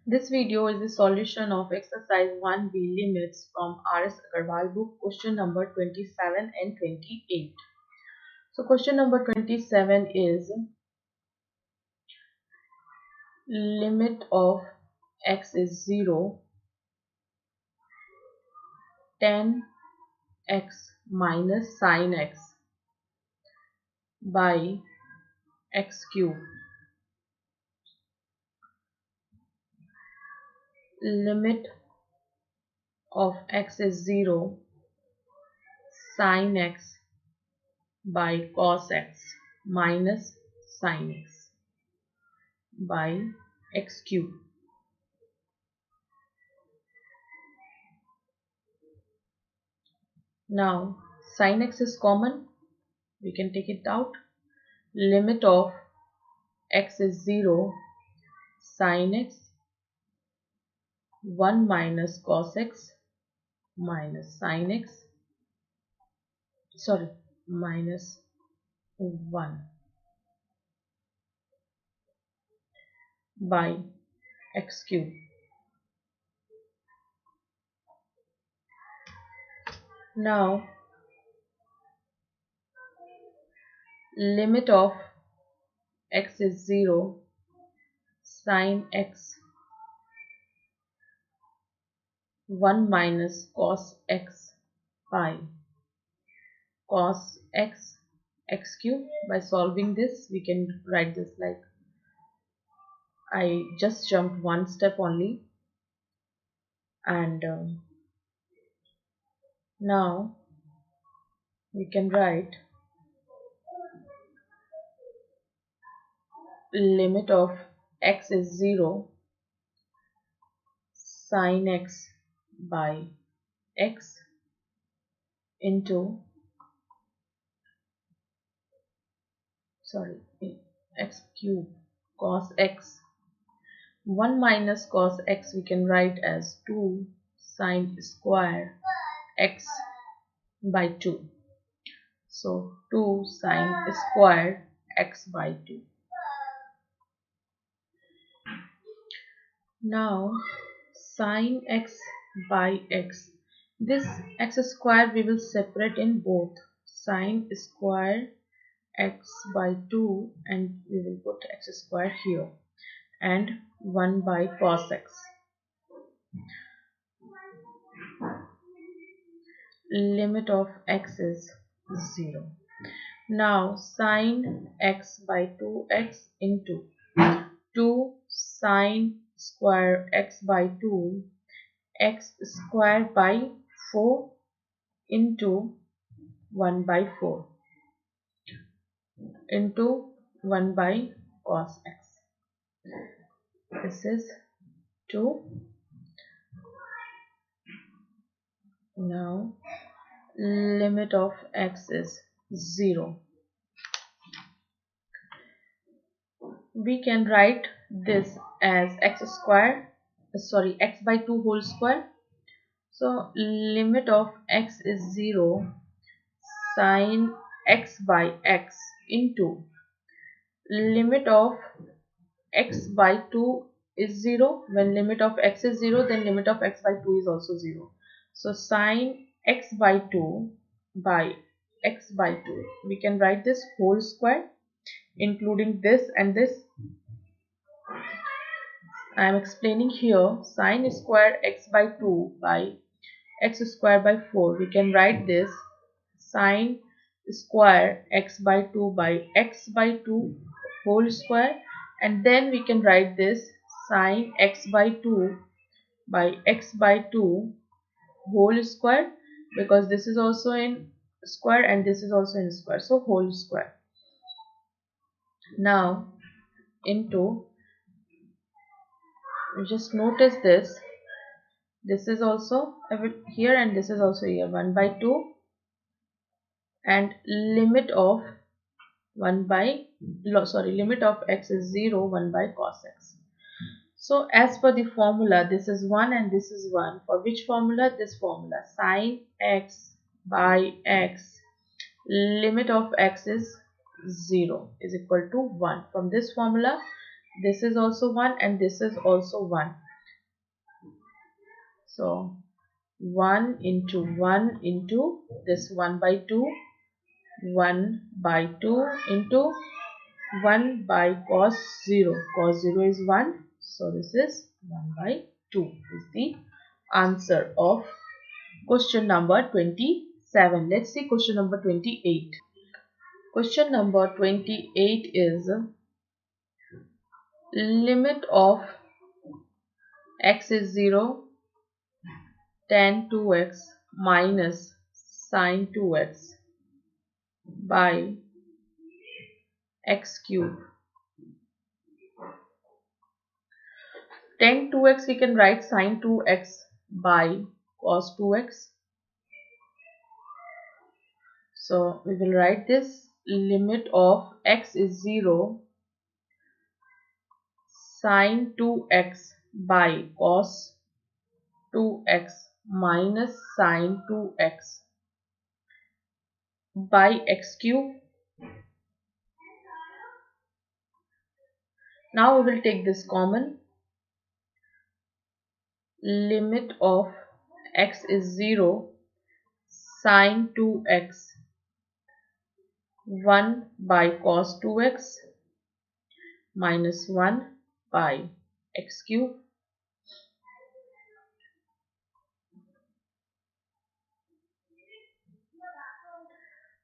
This video is the solution of exercise 1B limits from R.S. Agarwal book, question number 27 and 28. So question number 27 is limit of x is 0, tan x minus sin x by x cube. Limit of x is 0, sin x by cos x minus sin x by x cube. Now sin x is common, we can take it out. Limit of x is 0, sin x 1 minus cos x minus sin x, minus 1 by x cube. Now limit of x is 0, sin x 1 minus cos x by cos x x cube. By solving this, we can write this like, I just jumped one step only, and now we can write limit of x is 0, sin x by x into x cube cos x. 1 minus cos x we can write as 2 sin square x by 2. So 2 sin square x by 2. Now sin x by x, this x square we will separate in both, sin square x by 2, and we will put x square here, and 1 by cos x. Limit of x is 0. Now sin x by 2x into 2 sin square x by 2, x square by 4 into 1 by 4 into 1 by cos x. This is 2. Now limit of x is 0. We can write this as x by 2 whole square. So limit of x is 0, sin x by x into limit of x by 2 is 0. When limit of x is 0, then limit of x by 2 is also 0. So sin x by 2 by x by 2, we can write this whole square including this and this. I am explaining here sin square x by 2 by x square by 4. We can write this sin square x by 2 by x by 2 whole square, and then we can write this sin x by 2 by x by 2 whole square, because this is also in square and this is also in square, so whole square. Now into, just notice this is also here and this is also here, 1 by 2, and limit of limit of x is 0, 1 by cos x. So as per the formula, this is 1 and this is 1. For which formula? This formula, sin x by x, limit of x is 0 is equal to 1. From this formula, this is also 1 and this is also 1. So 1 into 1 into this 1 by 2, 1 by 2 into 1 by cos 0. Cos 0 is 1. So this is 1 by 2 is the answer of question number 27. Let's see question number 28. Question number 28 is limit of x is 0, tan 2x minus sin 2x by x cube. Tan 2x we can write sin 2x by cos 2x. So we will write this limit of x is 0, sin 2x by cos 2x minus sin 2x by x cube. Now we will take this common. Limit of x is 0, sin 2x 1 by cos 2x minus 1 by x cube.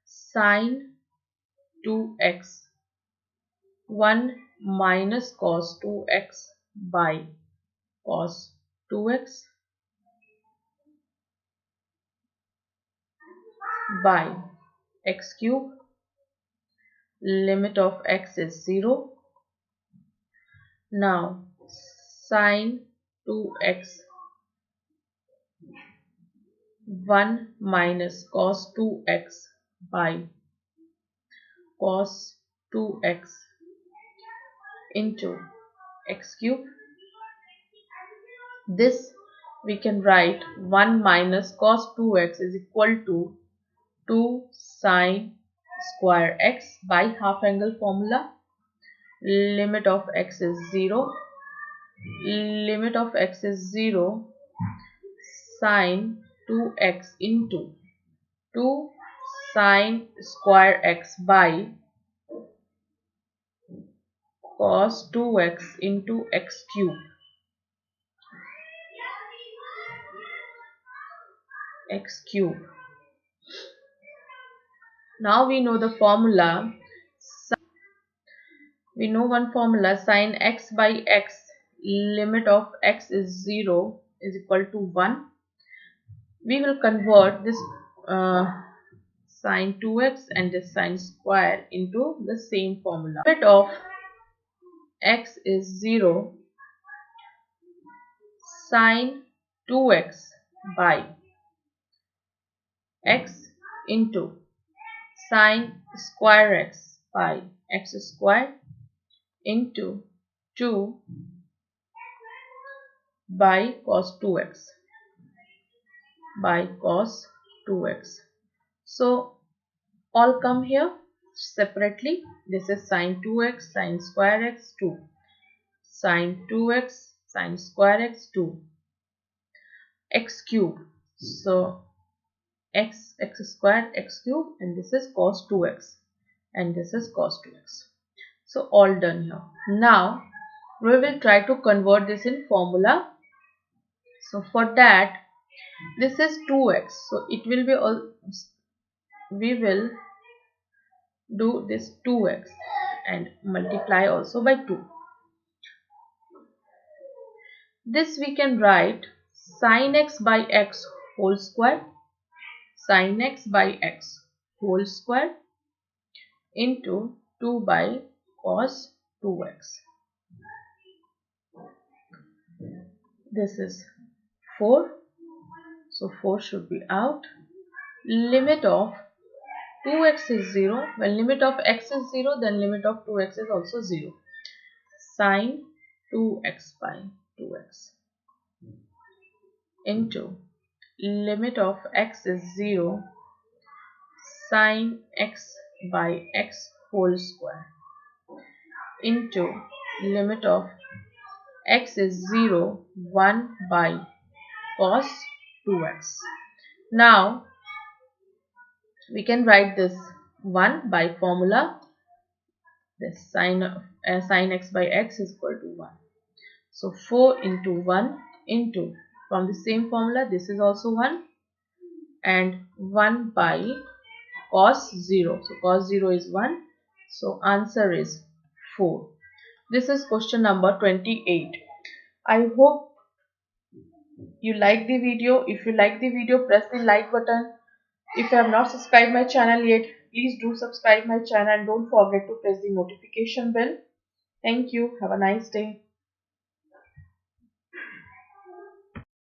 Sin 2x 1 minus cos 2x by cos 2x by x cube. Limit of x is 0. Now sin 2x 1 minus cos 2x by cos 2x into x cube. This we can write 1 minus cos 2x is equal to 2 sin square x by half angle formula. Limit of x is 0. Limit of x is 0, sin 2x into 2 sin square x by cos 2x into x cube. X cube. Now we know the formula. We know one formula, sin x by x, limit of x is 0 is equal to 1. We will convert this sin 2x and this sin square into the same formula. Limit of x is 0, sin 2x by x into sin square x by x square into 2 by cos 2x by cos 2x. So all come here separately. This is sin 2x sin square x 2, sin 2x sin square x 2, x cube. So x square x cube, and this is cos 2x and this is cos 2x. So all done here. Now we will try to convert this in formula. So for that, this is 2x, so it will be all, we will do this 2x and multiply also by 2. This we can write sin x by x whole square, sin x by x whole square into 2 by cos 2x. This is 4, so 4 should be out. Limit of 2x is 0. When limit of x is 0, then limit of 2x is also 0. Sin 2x by 2x into limit of x is 0, sin x by x whole square into limit of x is 0, 1 by cos 2x. Now we can write this 1 by formula. This sin x by x is equal to 1. So 4 into 1 into, from the same formula, this is also 1, and 1 by cos 0. So cos 0 is 1. So answer is 4. This is question number 28. I hope you like the video. If you like the video, press the like button. If you have not subscribed my channel yet, please do subscribe my channel and don't forget to press the notification bell. Thank you. Have a nice day.